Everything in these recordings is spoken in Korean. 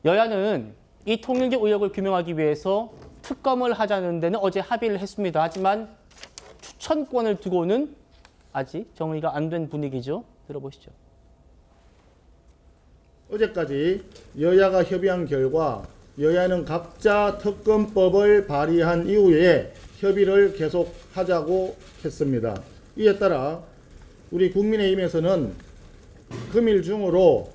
여야는 이 통일교 의혹을 규명하기 위해서 특검을 하자는 데는 어제 합의를 했습니다. 하지만 추천권을 두고는 아직 정의가 안 된 분위기죠. 들어보시죠. 어제까지 여야가 협의한 결과 여야는 각자 특검법을 발의한 이후에 협의를 계속하자고 했습니다. 이에 따라 우리 국민의힘에서는 금일 중으로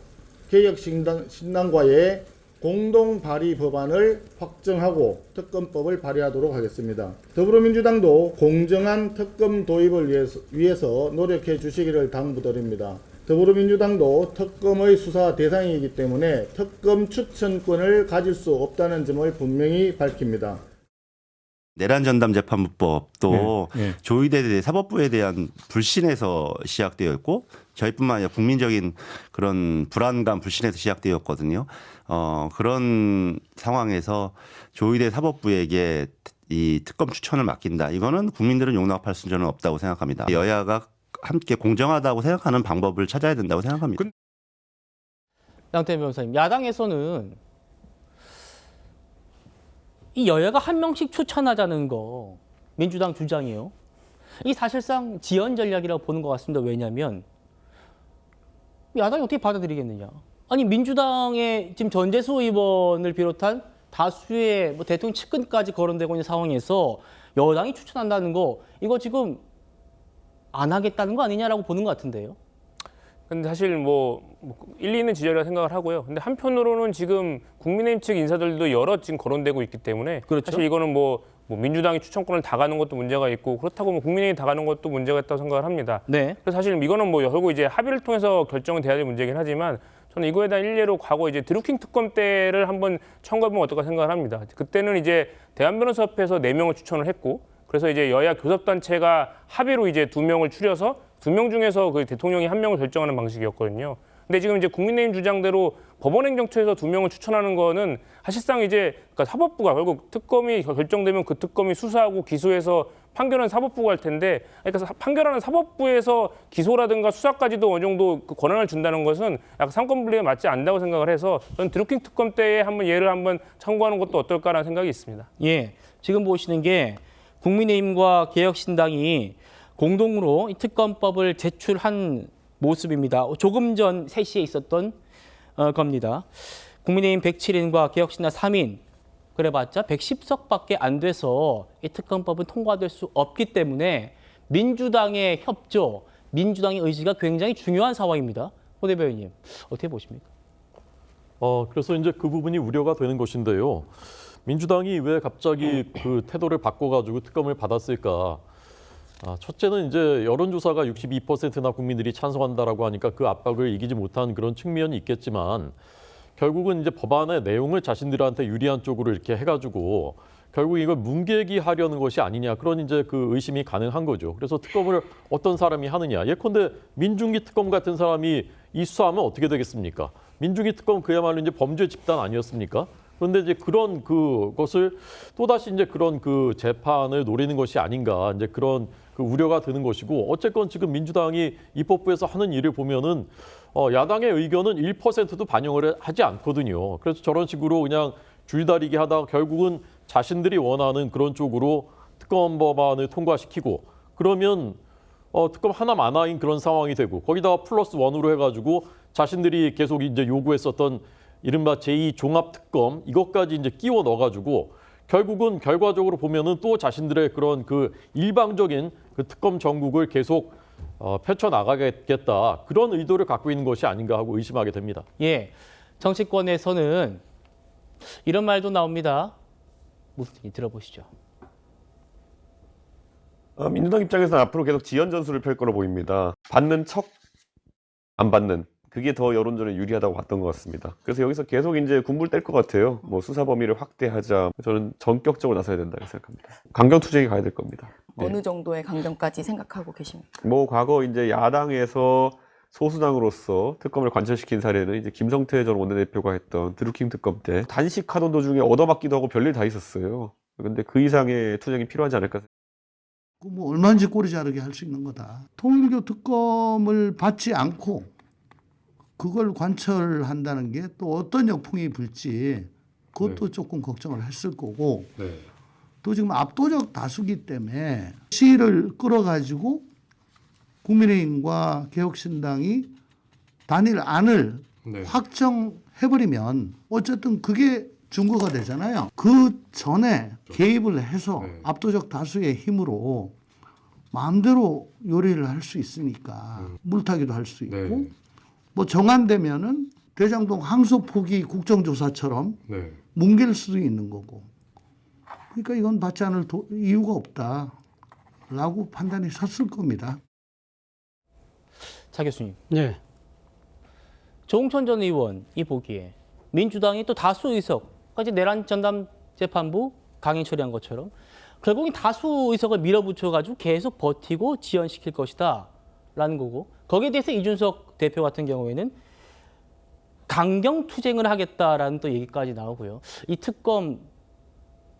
개혁신당과의 공동 발의 법안을 확정하고 특검법을 발의하도록 하겠습니다. 더불어민주당도 공정한 특검 도입을 위해서 노력해 주시기를 당부드립니다. 더불어민주당도 특검의 수사 대상이기 때문에 특검 추천권을 가질 수 없다는 점을 분명히 밝힙니다. 내란전담 재판부법도 조의대 사법부에 대한 불신에서 시작되어 있고 저희뿐만 아니라 국민적인 그런 불안감, 불신에서 시작되었거든요. 그런 상황에서 조의대 사법부에게 이 특검 추천을 맡긴다. 이거는 국민들은 용납할 수준은 없다고 생각합니다. 여야가 함께 공정하다고 생각하는 방법을 찾아야 된다고 생각합니다. 양태현 변호사님, 야당에서는 이 여야가 한 명씩 추천하자는 거 민주당 주장이에요. 이 사실상 지연 전략이라고 보는 것 같습니다. 왜냐하면 야당이 어떻게 받아들이겠느냐. 아니 민주당의 지금 전재수 의원을 비롯한 다수의 뭐 대통령 측근까지 거론되고 있는 상황에서 여당이 추천한다는 거 이거 지금 안 하겠다는 거 아니냐라고 보는 것 같은데요. 근데 사실 뭐 일리 있는 지적이라 생각을 하고요. 근데 한편으로는 지금 국민의힘 측 인사들도 여러 지금 거론되고 있기 때문에 그렇죠. 사실 이거는 뭐 민주당이 추천권을 다 가는 것도 문제가 있고 그렇다고 뭐 국민의힘이 다 가는 것도 문제가 있다고 생각을 합니다. 네. 그래서 사실 이거는 뭐 결국 이제 합의를 통해서 결정이 돼야 될 문제긴 하지만 저는 이거에 대한 일례로 과거 이제 드루킹 특검 때를 한번 청구해보면 어떨까 생각을 합니다. 그때는 이제 대한변호사협회에서 4명을 추천을 했고 그래서 이제 여야 교섭단체가 합의로 이제 2명을 추려서 2명 중에서 그 대통령이 1명을 결정하는 방식이었거든요. 근데 지금 이제 국민의힘 주장대로 법원행정처에서 2명을 추천하는 거는 사실상 이제 그러니까 사법부가 결국 특검이 결정되면 그 특검이 수사하고 기소해서 판결은 사법부가 할 텐데 그러니까 판결하는 사법부에서 기소라든가 수사까지도 어느 정도 그 권한을 준다는 것은 약간 상권분리에 맞지 않는다고 생각을 해서 저는 드루킹 특검 때에 한번 예를 한번 참고하는 것도 어떨까라는 생각이 있습니다. 예, 지금 보시는 게 국민의힘과 개혁신당이 공동으로 이 특검법을 제출한 모습입니다. 조금 전 3시에 있었던 겁니다. 국민의힘 107인과 개혁신당 3인, 그래봤자 110석밖에 안 돼서 이 특검법은 통과될 수 없기 때문에 민주당의 협조, 민주당의 의지가 굉장히 중요한 상황입니다. 호 대변인님, 어떻게 보십니까? 그래서 이제 그 부분이 우려가 되는 것인데요. 민주당이 왜 갑자기 그 태도를 바꿔가지고 특검을 받았을까? 첫째는 이제 여론조사가 62%나 국민들이 찬성한다라고 하니까 그 압박을 이기지 못한 그런 측면이 있겠지만 결국은 이제 법안의 내용을 자신들한테 유리한 쪽으로 이렇게 해가지고 결국 이걸 문개기하려는 것이 아니냐 그런 이제 그 의심이 가능한 거죠. 그래서 특검을 어떤 사람이 하느냐. 예컨대 민중기 특검 같은 사람이 이 수사하면 어떻게 되겠습니까? 민중기 특검 그야말로 이제 범죄 집단 아니었습니까? 그런데 이제 그런 그것을 또다시 이제 그런 그 재판을 노리는 것이 아닌가 이제 그런 그 우려가 드는 것이고 어쨌건 지금 민주당이 입법부에서 하는 일을 보면은 야당의 의견은 1%도 반영을 하지 않거든요. 그래서 저런 식으로 그냥 줄다리기 하다가 결국은 자신들이 원하는 그런 쪽으로 특검 법안을 통과시키고 그러면 특검 하나 만화인 그런 상황이 되고 거기다가 플러스 원으로 해가지고 자신들이 계속 이제 요구했었던 이른바 제2 종합특검 이것까지 이제 끼워 넣어가지고 결국은 결과적으로 보면은 또 자신들의 그런 그 일방적인 그 특검 정국을 계속 펼쳐 나가겠다 그런 의도를 갖고 있는 것이 아닌가 하고 의심하게 됩니다. 예, 정치권에서는 이런 말도 나옵니다. 무슨 얘기 들어보시죠. 민주당 입장에서는 앞으로 계속 지연 전술을 펼 거로 보입니다. 받는 척, 안 받는. 그게 더 여론전에 유리하다고 봤던 것 같습니다. 그래서 여기서 계속 이제 군불 뗄 것 같아요. 뭐 수사 범위를 확대하자. 저는 전격적으로 나서야 된다고 생각합니다. 강경 투쟁이 가야 될 겁니다. 네. 어느 정도의 강경까지 생각하고 계십니까? 뭐 과거 이제 야당에서 소수당으로서 특검을 관철시킨 사례는 이제 김성태 전 원내대표가 했던 드루킹 특검 때 단식하던 도중에 얻어맞기도 하고 별일 다 있었어요. 근데 그 이상의 투쟁이 필요하지 않을까. 뭐 얼마든지 꼬리 자르게 할 수 있는 거다. 통일교 특검을 받지 않고 그걸 관철한다는 게 또 어떤 역풍이 불지 그것도 조금 걱정을 했을 거고 또 지금 압도적 다수기 때문에 시위를 끌어가지고 국민의힘과 개혁신당이 단일 안을 확정해버리면 어쨌든 그게 증거가 되잖아요. 그 전에 개입을 해서 압도적 다수의 힘으로 마음대로 요리를 할 수 있으니까 물타기도 할 수 있고 뭐 정안되면은 대장동 항소 포기 국정조사처럼 뭉갤 수도 있는 거고. 그러니까 이건 받지 않을 이유가 없다라고 판단이 섰을 겁니다. 차 교수님. 네. 조홍천 전 의원이 보기에 민주당이 또 다수 의석까지 내란 전담 재판부 강행 처리한 것처럼 결국엔 다수 의석을 밀어붙여가지고 계속 버티고 지연시킬 것이다라는 거고 거기에 대해서 이준석 대표 같은 경우에는 강경 투쟁을 하겠다라는 또 얘기까지 나오고요. 이 특검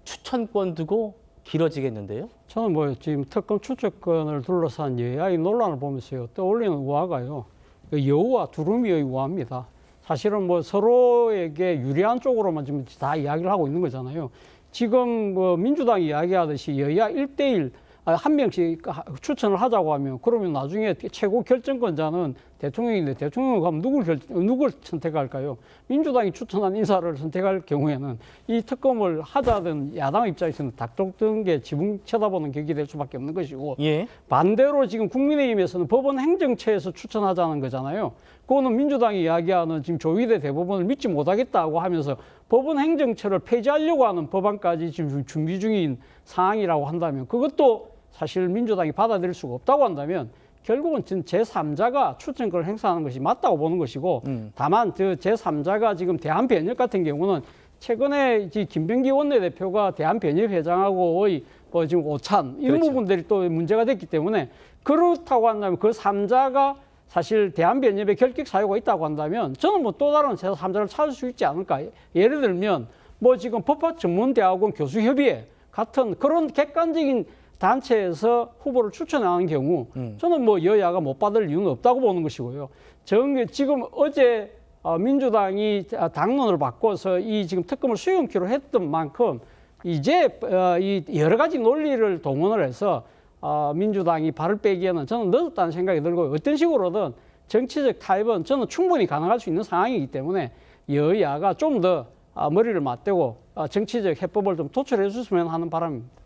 추천권 두고 길어지겠는데요? 저는 뭐 지금 특검 추천권을 둘러싼 여야의 논란을 보면서요. 떠올리는 우화가요. 여우와 두루미의 우화입니다. 사실은 뭐 서로에게 유리한 쪽으로만 지금 다 이야기를 하고 있는 거잖아요. 지금 뭐 민주당이 이야기하듯이 여야 1대1 한 명씩 추천을 하자고 하면 그러면 나중에 최고 결정권자는 대통령인데 대통령을 가면 누굴 선택할까요? 민주당이 추천한 인사를 선택할 경우에는 이 특검을 하자던 야당 입장에서는 닭독던 게 지붕 쳐다보는 격이 될 수밖에 없는 것이고 예. 반대로 지금 국민의힘에서는 법원 행정처에서 추천하자는 거잖아요. 그거는 민주당이 이야기하는 지금 조의대 대법원을 믿지 못하겠다고 하면서 법원 행정처를 폐지하려고 하는 법안까지 지금 준비 중인 상황이라고 한다면 그것도 사실 민주당이 받아들일 수가 없다고 한다면 결국은 제3자가 추천권을 행사하는 것이 맞다고 보는 것이고 다만 그 제3자가 지금 대한변협 같은 경우는 최근에 김병기 원내대표가 대한변협 회장하고의 뭐 지금 오찬 이런 그렇죠. 부분들이 또 문제가 됐기 때문에 그렇다고 한다면 그 3자가 사실 대한변협에 결격 사유가 있다고 한다면 저는 뭐 또 다른 제3자를 찾을 수 있지 않을까. 예를 들면 뭐 지금 법학전문대학원 교수협의회 같은 그런 객관적인 단체에서 후보를 추천하는 경우 저는 뭐 여야가 못 받을 이유는 없다고 보는 것이고요. 지금 어제 민주당이 당론을 바꿔서 이 지금 특검을 수용키로 했던 만큼 이제 이 여러 가지 논리를 동원을 해서 민주당이 발을 빼기에는 저는 늦었다는 생각이 들고 어떤 식으로든 정치적 타협은 저는 충분히 가능할 수 있는 상황이기 때문에 여야가 좀 더 머리를 맞대고 정치적 해법을 좀 도출해 주셨으면 하는 바람입니다.